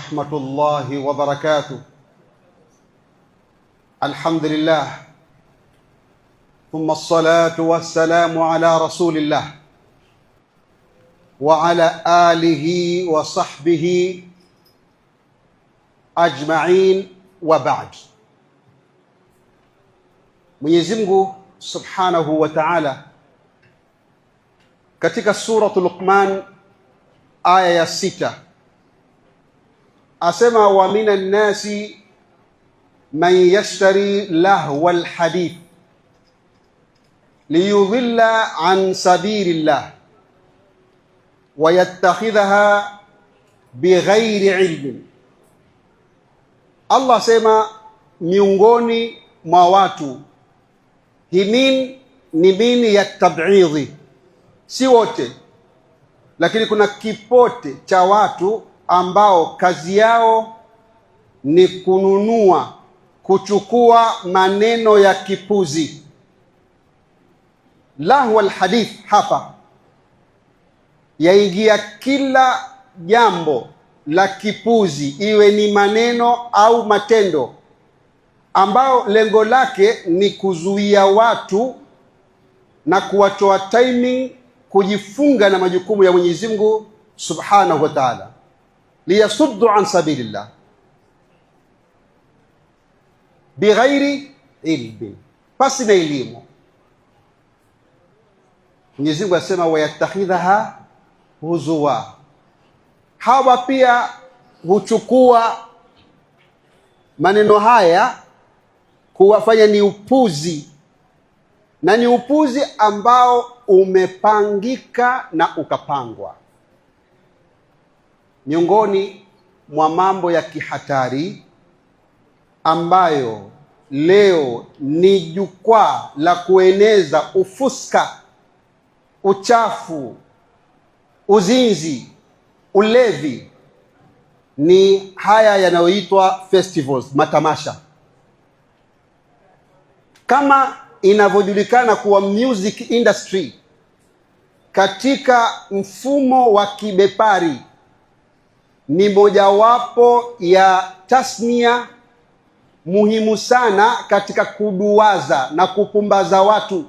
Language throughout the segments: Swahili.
ورحمة الله وبركاته. الحمد لله، ثم الصلاة والسلام على رسول الله وعلى آله وصحبه أجمعين وبعد. Mwenyezi Mungu Subhanahu wa Ta'ala katika suratul Luqman aya ya 6 asema, wa minan nasi man yashtari lahwal hadith liyudhilla an sabilillah wa yattakhidhaha bighairi ilmin. Allah sema miongoni mwa watu, himin ni mini ya tab'idhi, si wote, lakini kuna kipote cha watu ambao kazi yao ni kununua, kuchukua maneno ya kipuzi. Lahu alhadith hapa yaingia kila jambo la kipuzi, iwe ni maneno au matendo, ambao lengo lake ni kuzuia watu na kuwatoa timing kujifunga na majukumu ya Mwenyezi Mungu Subhanahu wa Ta'ala, liyasuddu an sabilillah bighairi ilmi, pasi na elimu. Mwenyezi Mungu asema wayattakhidhaha huzwa. Hawa pia huchukua maneno haya kuwafanya ni upuzi, na ni upuzi ambao umepangika na ukapangwa. Miongoni mwa mambo ya kihatari ambayo leo ni jukwaa la kueneza ufuska, uchafu, uzinzi, ulevi, ni haya yanayoitwa festivals, matamasha. Kama inavyojulikana kuwa music industry katika mfumo wa kibepari ni mojawapo ya tasnia muhimu sana katika kuduwaza na kupumbaza watu,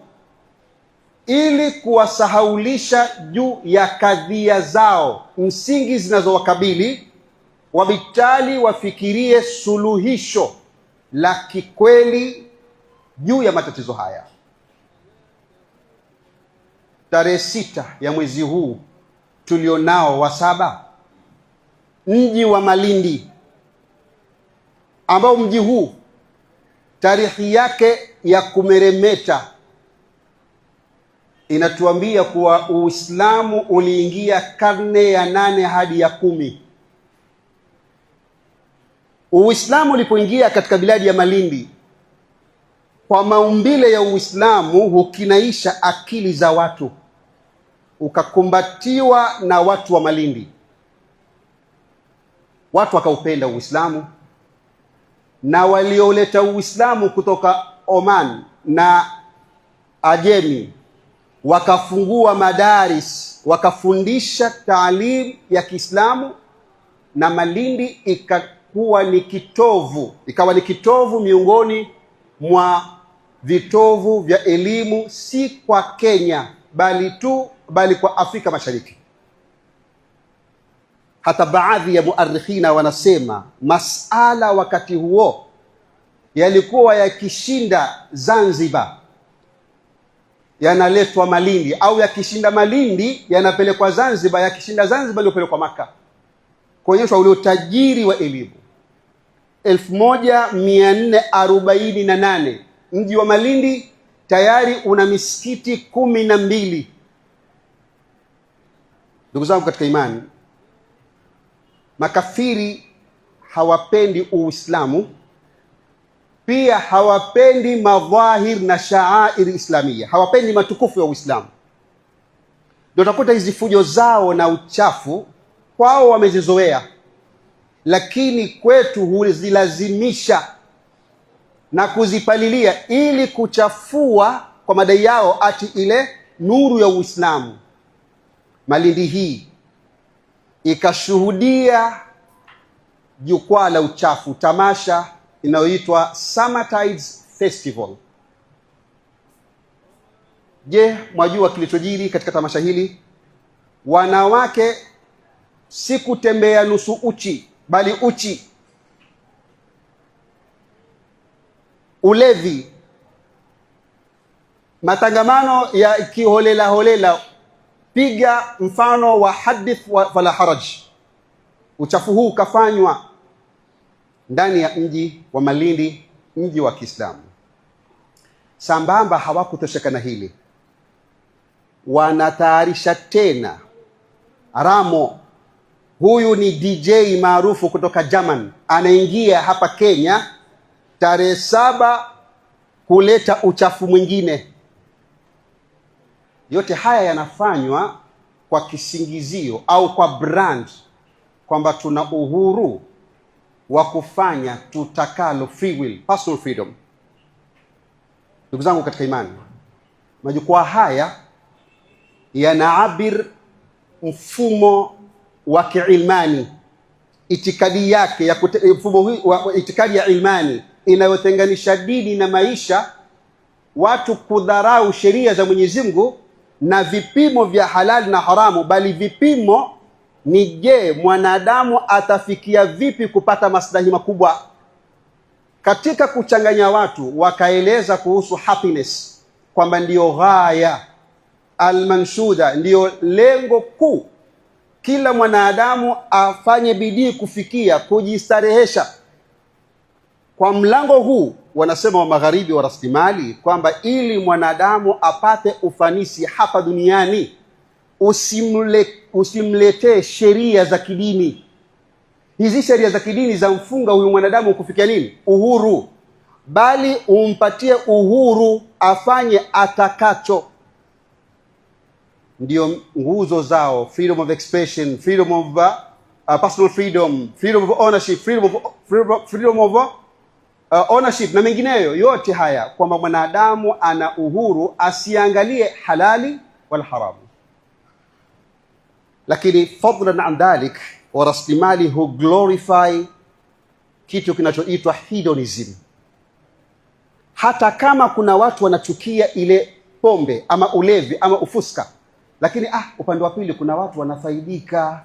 ili kuwasahaulisha juu ya kadhia zao msingi zinazowakabili, wabitali wafikirie suluhisho la kikweli juu ya matatizo haya. Tarehe 6 ya mwezi huu tulionao wa 7, mji wa Malindi, ambao mji huu tarihi yake ya kumeremeta inatuambia kuwa Uislamu uliingia karne ya 8 hadi ya 10. Uislamu ulipoingia katika biladi ya Malindi, kwa maumbile ya Uislamu hukinaisha akili za watu, ukakumbatiwa na watu wa Malindi. Watu wakaupenda Uislamu, na walioleta Uislamu kutoka Oman na Ajemi wakafungua madaris, wakafundisha taalim ya Kiislamu, na Malindi ikawa ni kitovu miongoni mwa vitovu vya elimu, si kwa Kenya bali kwa Afrika Mashariki. Hata baadhi ya muarrikhina wanasema masala wakati huo yalikuwa yakishinda Zanzibar yanaletwa Malindi, au yakishinda Malindi yanapelekwa Zanzibar, yakishinda Zanzibar yanapelekwa Maka, kuonyesha ule utajiri wa elimu. 1448 mji wa Malindi tayari una misikiti 12. Ndugu zangu katika imani, makafiri hawapendi Uislamu, pia hawapendi madhahir na shaair islamia, hawapendi matukufu ya Uislamu. Ndio utakuta hizi fujo zao na uchafu kwao wamezizoea, lakini kwetu huzilazimisha na kuzipalilia ili kuchafua kwa madai yao ati ile nuru ya Uislamu. Malindi hii ikashuhudia jukwaa la uchafu, tamasha inayoitwa Summertides Festival. Je, mwajua kilichojiri katika tamasha hili? Wanawake si kutembea nusu uchi, bali uchi. Ulevi, matangamano ya kiholela holela, piga mfano wa hadith wala haraj. Uchafu huu ukafanywa ndani ya mji wa Malindi, mji wa Kiislamu. Sambamba hawakutosheka na hili, wanatayarisha tena. Ramo, huyu ni DJ maarufu kutoka German, anaingia hapa Kenya tarehe 7 kuleta uchafu mwingine. Yote haya yanafanywa kwa kisingizio au kwa brand kwamba tuna uhuru wa kufanya tutakalo, free will, personal freedom. Ndugu zangu katika imani, majukwaa haya yanaabir mfumo wa kiilmani, itikadi yake ya mfumo wa itikadi ya ilmani inayotenganisha dini na maisha, watu kudharau sheria za Mwenyezi Mungu na vipimo vya halali na haramu, bali vipimo ni je, mwanadamu atafikia vipi kupata maslahi makubwa. Katika kuchanganya watu, wakaeleza kuhusu happiness kwamba ndiyo ghaya almanshuda, ndiyo lengo kuu. Kila mwanadamu afanye bidii kufikia kujistarehesha. Kwa mlango huu wanasema wa magharibi wa rasilimali kwamba ili mwanadamu apate ufanisi hapa duniani, usimletee sheria za kidini. Hizi sheria za kidini za mfunga huyu mwanadamu kufikia nini? Uhuru. Bali umpatie uhuru afanye atakacho. Ndio nguzo zao: freedom of expression, freedom of personal freedom, freedom of ownership, freedom of ownership na mengineyo. Yote haya kwamba mwanadamu ana uhuru, asiangalie halali wala haramu. Lakini fadlan an dhalik, wa rasilimali hu glorify kitu kinachoitwa hedonism. Hata kama kuna watu wanachukia ile pombe ama ulevi ama ufuska, lakini upande wa pili kuna watu wanafaidika.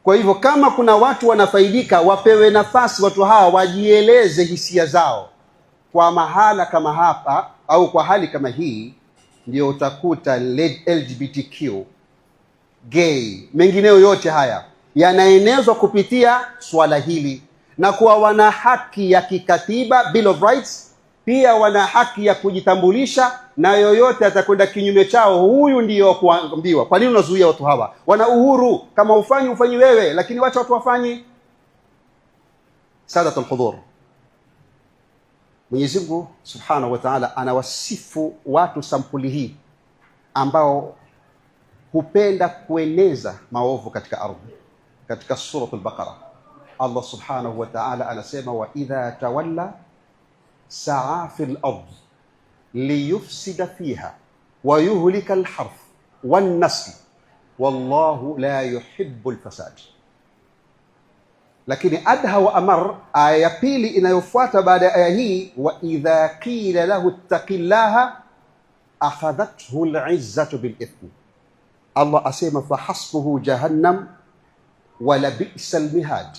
Kwa hivyo kama kuna watu wanafaidika, wapewe nafasi watu hawa wajieleze hisia zao. Kwa mahala kama hapa au kwa hali kama hii, ndio utakuta LGBTQ, gay, mengineo yote haya yanaenezwa kupitia swala hili, na kuwa wana haki ya kikatiba, Bill of Rights, pia wana haki ya kujitambulisha, na yoyote atakwenda kinyume chao, huyu ndiyo kuambiwa. Kwa nini unazuia watu hawa? Wana uhuru, kama ufanyi wewe, lakini wacha watu wafanye. Sadatul hudhur, Mwenyezi Mungu Subhanahu wa Ta'ala anawasifu watu sampuli hii ambao hupenda kueneza maovu katika ardhi. Katika suratul Baqara Allah Subhanahu wa Ta'ala anasema, wa idha tawalla sa'a fil ard liyufsida fiha wa yuhlika alharth wan nasl wallahu la yuhibbu alfasad. Lakini adha wa amar, aya ya pili inayofuata baada ya aya hii, wa idha qila lahu ittaqillaha akhadhathu al'izzatu bil ithmi. Allah asema fahasbuhu jahannam wala bi'sal mihad.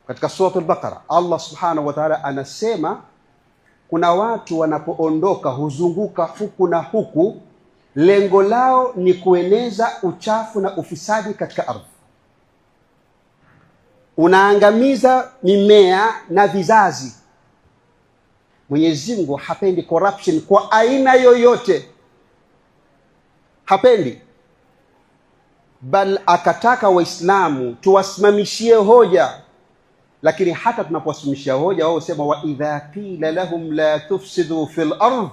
Katika sura al-Baqara Allah Subhanahu wa Ta'ala anasema kuna watu wanapoondoka huzunguka huku na huku, lengo lao ni kueneza uchafu na ufisadi katika ardhi. Unaangamiza mimea na vizazi. Mwenyezi Mungu hapendi corruption kwa aina yoyote, hapendi. Bal akataka Waislamu tuwasimamishie hoja. Lakini hata tunapowasimamishia hoja, wao sema wa idha qila lahum la tufsidu fil ardh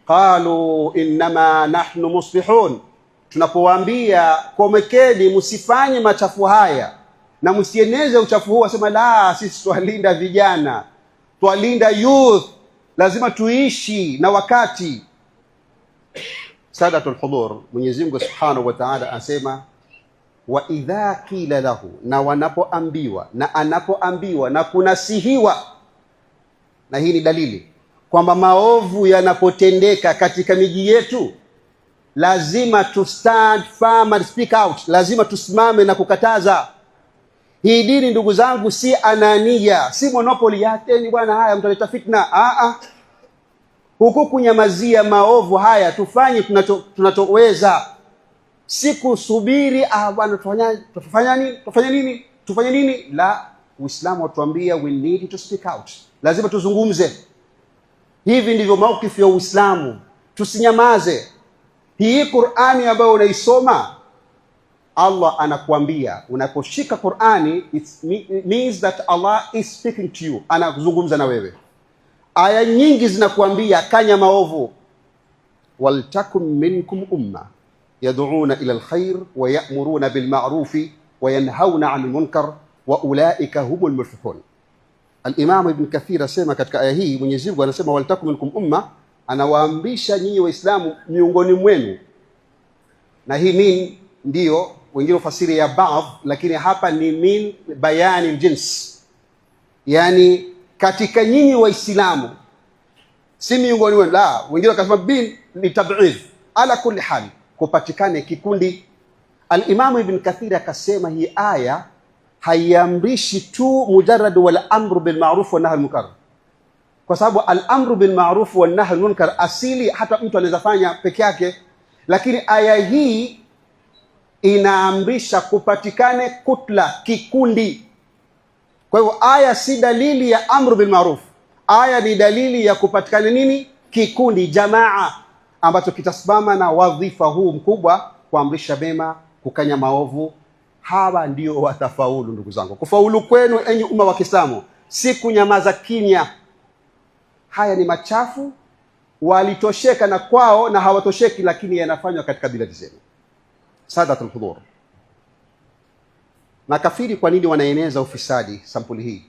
qalu inma nahnu muslihun. Tunapowaambia komekeni, msifanye machafu haya na msieneze uchafu huu, wasema la, sisi twalinda vijana, twalinda youth, lazima tuishi na wakati. Sadatul hudhur, Mwenyezi Mungu Subhanahu wa Ta'ala anasema wa idha qila lahu, na wanapoambiwa na anapoambiwa na kunasihiwa. Na hii ni dalili kwamba maovu yanapotendeka katika miji yetu, lazima to stand firm and speak out, lazima tusimame na kukataza. Hii dini ndugu zangu si anania, si monopoly yake ni bwana haya mtaleta fitna. Huku kunyamazia maovu haya, tufanye tunachoweza, si kusubiri bwana tufanye nini. La, Uislamu watuambia we need to speak out, lazima tuzungumze. Hivi ndivyo maukifu ya Uislamu, tusinyamaze. Hii Qur'ani ambayo unaisoma, Allah anakuambia unaposhika Qur'ani, it means that Allah is speaking to you, anazungumza na wewe. Aya nyingi zinakuambia kanya maovu, waltakum minkum umma yad'una ila alkhair wa ya'muruna bil ma'rufi wa yanhauna 'anil munkar wa ulaika humul muflihun. Al-Imam Ibn Kathir asema katika aya hii, Mwenyezi Mungu anasema waltakum minkum umma, anawaambisha nyinyi Waislamu miongoni mwenu. Na hii min ndio wengine ufasiri ya baadhi, lakini hapa ni min bayani jins, yani katika nyinyi Waislamu, si miongoni mwenu. La, wengine wakasema bin ni tab'idh, ala kulli hal kupatikane kikundi. Al-Imam Ibn Kathir akasema hii aya haiamrishi tu mujarrad wal amru bil ma'ruf wa nahy al munkar, kwa sababu al amru bil ma'ruf wa nahy al munkar asili hata mtu anaweza fanya peke yake, lakini aya hii inaamrisha kupatikane kutla, kikundi. Kwa hivyo aya si dalili ya amru bil ma'ruf, aya ni dalili ya kupatikane nini? Kikundi, jamaa, ambacho kitasimama na wadhifa huu mkubwa, kuamrisha mema, kukanya maovu. Hawa ndio watafaulu ndugu zangu. Kufaulu kwenu enyi umma wa Kiislamu si kunyamaza kimya. Haya ni machafu, walitosheka na kwao na hawatosheki, lakini yanafanywa katika biladi zenu. Sadatul hudhur, makafiri kwa nini wanaeneza ufisadi sampuli hii?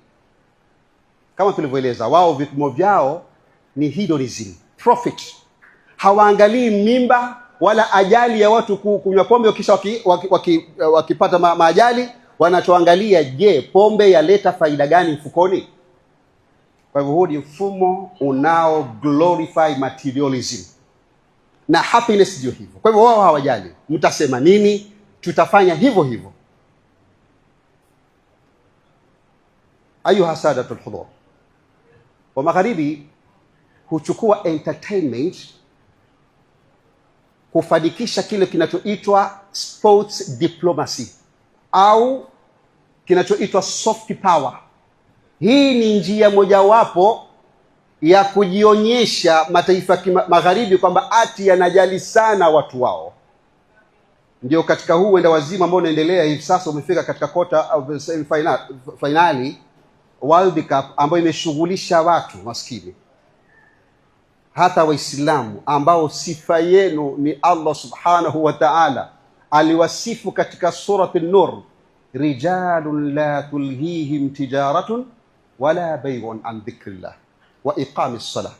Kama tulivyoeleza, wao vipimo vyao ni hedonism, profit. Hawaangalii mimba wala ajali ya watu kunywa pombe kisha wakipata maajali. Wanachoangalia, je, pombe yaleta faida gani mfukoni? Kwa hivyo huu ni mfumo unao glorify materialism, na happiness ndio hivyo. Kwa hivyo wao hawajali mtasema nini, tutafanya hivyo hivyo. Ayuha sadatul hudhur, wa magharibi huchukua entertainment kufanikisha kile kinachoitwa sports diplomacy au kinachoitwa soft power. Hii ni njia mojawapo ya kujionyesha mataifa magharibi kwamba ati yanajali sana watu wao. Ndio katika huu wenda wazimu ambao unaendelea hivi sasa, umefika katika quarter of semi finali World Cup, ambayo imeshughulisha watu maskini, hata Waislamu ambao sifa yenu ni Allah subhanahu wa ta'ala aliwasifu katika surati an-Nur, rijalun la tulhihim tijaratun wala bay'un an dhikrillah wa iqamis salah.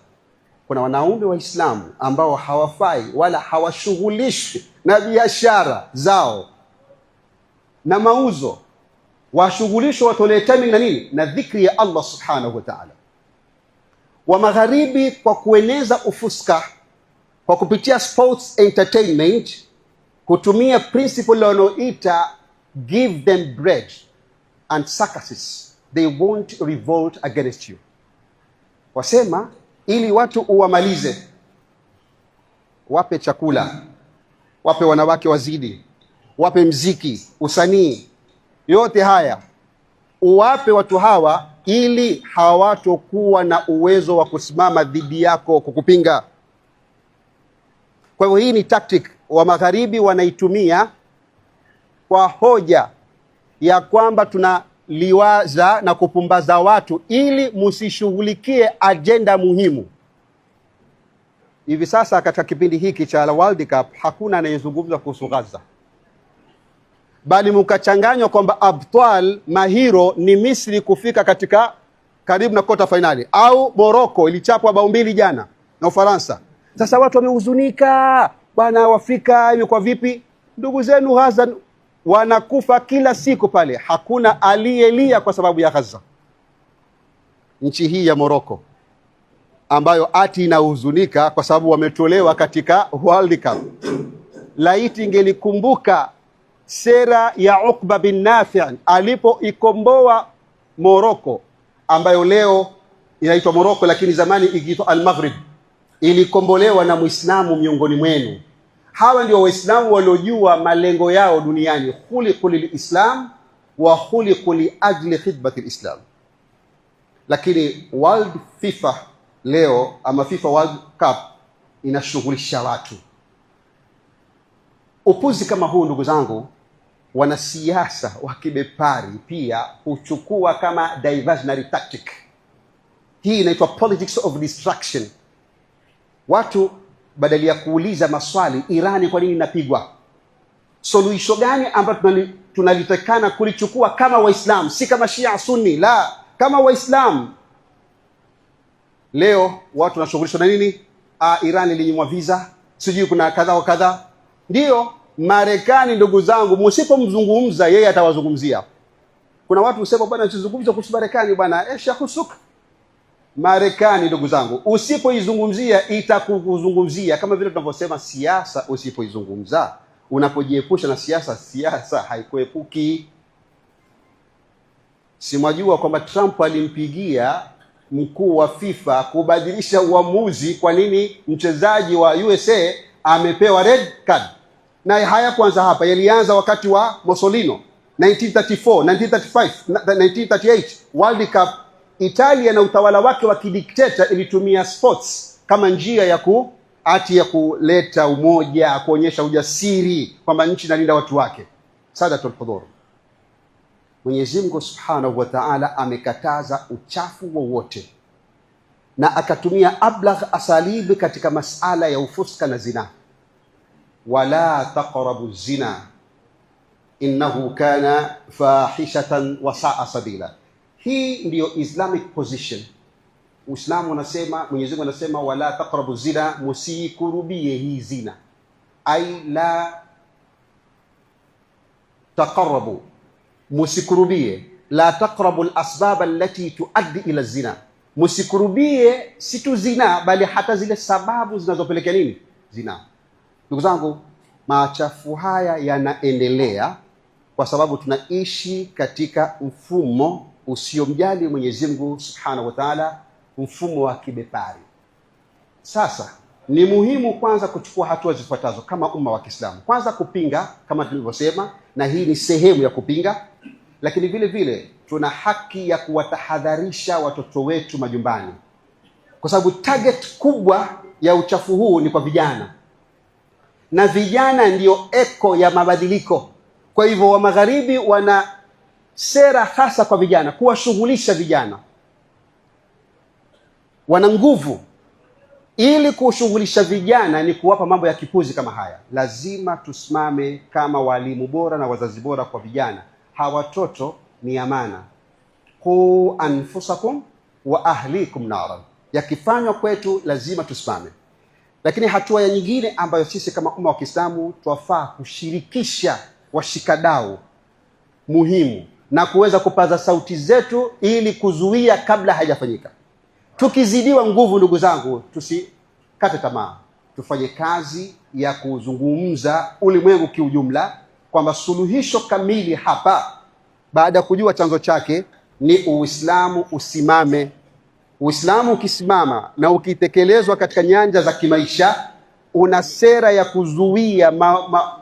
Kuna wanaume Waislamu ambao hawafai wala hawashughulishwi na biashara zao na mauzo, washughulishwa watolee timing na nini? Na dhikri ya Allah subhanahu wa ta'ala. Wa magharibi kwa kueneza ufuska kwa kupitia sports entertainment, kutumia principle wanaoita give them bread and circuses, they won't revolt against you. Wasema ili watu uwamalize, wape chakula, wape wanawake wazidi, wape mziki, usanii, yote haya uwape watu hawa, ili hawatokuwa na uwezo wa kusimama dhidi yako kukupinga. Kwa hivyo hii ni tactic wa magharibi wanaitumia kwa hoja ya kwamba tunaliwaza na kupumbaza watu ili musishughulikie agenda muhimu. Hivi sasa katika kipindi hiki cha World Cup hakuna anayezungumza kuhusu Gaza, bali mkachanganywa kwamba abtal mahiro ni Misri kufika katika karibu na quarter finali, au Morocco ilichapwa bao 2 jana na Ufaransa. Sasa watu wamehuzunika, bwana Afrika imekuwa vipi? Ndugu zenu Gaza wanakufa kila siku pale, hakuna aliyelia kwa sababu ya Gaza. Nchi hii ya Morocco ambayo ati inahuzunika kwa sababu wametolewa katika World Cup, laiti ingelikumbuka sera ya Uqba bin Nafi' alipoikomboa Morocco, ambayo leo inaitwa Morocco lakini zamani ikiitwa Al-Maghrib, ilikombolewa na Muislamu miongoni mwenu. Hawa ndio Waislamu waliojua malengo yao duniani, khuliqu lilislam wa khuliqu li ajli khidmati alislam. Lakini World FIFA leo ama FIFA World Cup inashughulisha watu. Upuzi kama huu, ndugu zangu, wanasiasa wa kibepari pia huchukua kama diversionary tactic. Hii inaitwa politics of distraction. Watu badala ya kuuliza maswali, Irani kwa nini inapigwa, suluhisho gani ambalo tunalitakana kulichukua kama Waislamu, si kama Shia Sunni, la, kama Waislamu. Leo watu wanashughulishwa na nini? Irani ilinyimwa visa, sijui kuna kadha wa kadha. Ndio Marekani, ndugu zangu, msipomzungumza yeye atawazungumzia. Kuna watu husema bwana, usizungumze kuhusu Marekani bwana, shahusuk. Marekani, ndugu zangu, usipoizungumzia itakuzungumzia, kama vile tunavyosema siasa, usipoizungumza, unapojiepusha na siasa, siasa haikuepuki. Simwajua kwamba Trump alimpigia mkuu wa FIFA kubadilisha uamuzi kwa nini mchezaji wa USA amepewa red card. Na haya kwanza hapa yalianza wakati wa Mussolini 1934, 1935, 1938 World Cup. Italia na utawala wake wa kidikteta ilitumia sports kama njia ya kuleta umoja, kuonyesha ujasiri kwamba nchi inalinda watu wake. Sadatul hudhur, Mwenyezi Mungu Subhanahu wa Ta'ala amekataza uchafu wowote na akatumia ablagh asalib katika masala ya ufuska na zina. Wala taqrabu zina innahu kana fahishatan wa sa'a sabila. Hii ndiyo Islamic position. Uislamu unasema, Mwenyezi Mungu anasema wala taqrabu zina, musikurubie hii zina. Ai la taqrabu, musikurubie. La taqrabu al-asbab allati tuaddi ila zina, musikurubie si tu zina bali hata zile sababu zinazopelekea nini? Zina. Ndugu zangu, machafu haya yanaendelea kwa sababu tunaishi katika mfumo usiomjali Mwenyezi Mungu Subhanahu wa Ta'ala, mfumo wa kibepari. Sasa ni muhimu kwanza kuchukua hatua zifuatazo kama umma wa Kiislamu. Kwanza kupinga, kama tulivyosema, na hii ni sehemu ya kupinga, lakini vile vile tuna haki ya kuwatahadharisha watoto wetu majumbani, kwa sababu target kubwa ya uchafu huu ni kwa vijana, na vijana ndiyo eko ya mabadiliko. Kwa hivyo wa magharibi wana sera hasa kwa vijana, kuwashughulisha vijana, wana nguvu. Ili kushughulisha vijana ni kuwapa mambo ya kipuzi kama haya. Lazima tusimame kama walimu bora na wazazi bora kwa vijana. Hawa watoto ni amana. Qu anfusakum wa ahlikum naran. Yakifanywa kwetu lazima tusimame. Lakini hatua ya nyingine ambayo sisi kama umma wa Kiislamu twafaa kushirikisha washikadau muhimu na kuweza kupaza sauti zetu ili kuzuia kabla haijafanyika. Tukizidiwa nguvu, ndugu zangu, tusikate tamaa. Tufanye kazi ya kuzungumza ulimwengu kiujumla kwamba suluhisho kamili hapa, baada ya kujua chanzo chake, ni Uislamu usimame. Uislamu ukisimama na ukitekelezwa katika nyanja za kimaisha, una sera ya kuzuia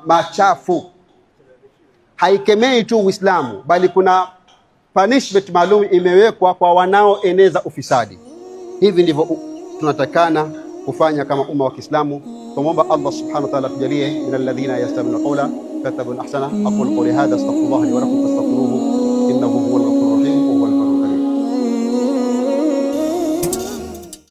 machafu. Haikemei tu Uislamu, bali kuna punishment maalum imewekwa kwa wanaoeneza ufisadi. Hivi ndivyo tunatakana kufanya kama umma wa Kiislamu. Tumomba Allah Subhanahu wa Ta'ala tujalie min alladhina yastami'una qawla fayattabi'una ahsana. Aqulu qawli hadha astaghfirullah li wa lakum fastaghfiruhu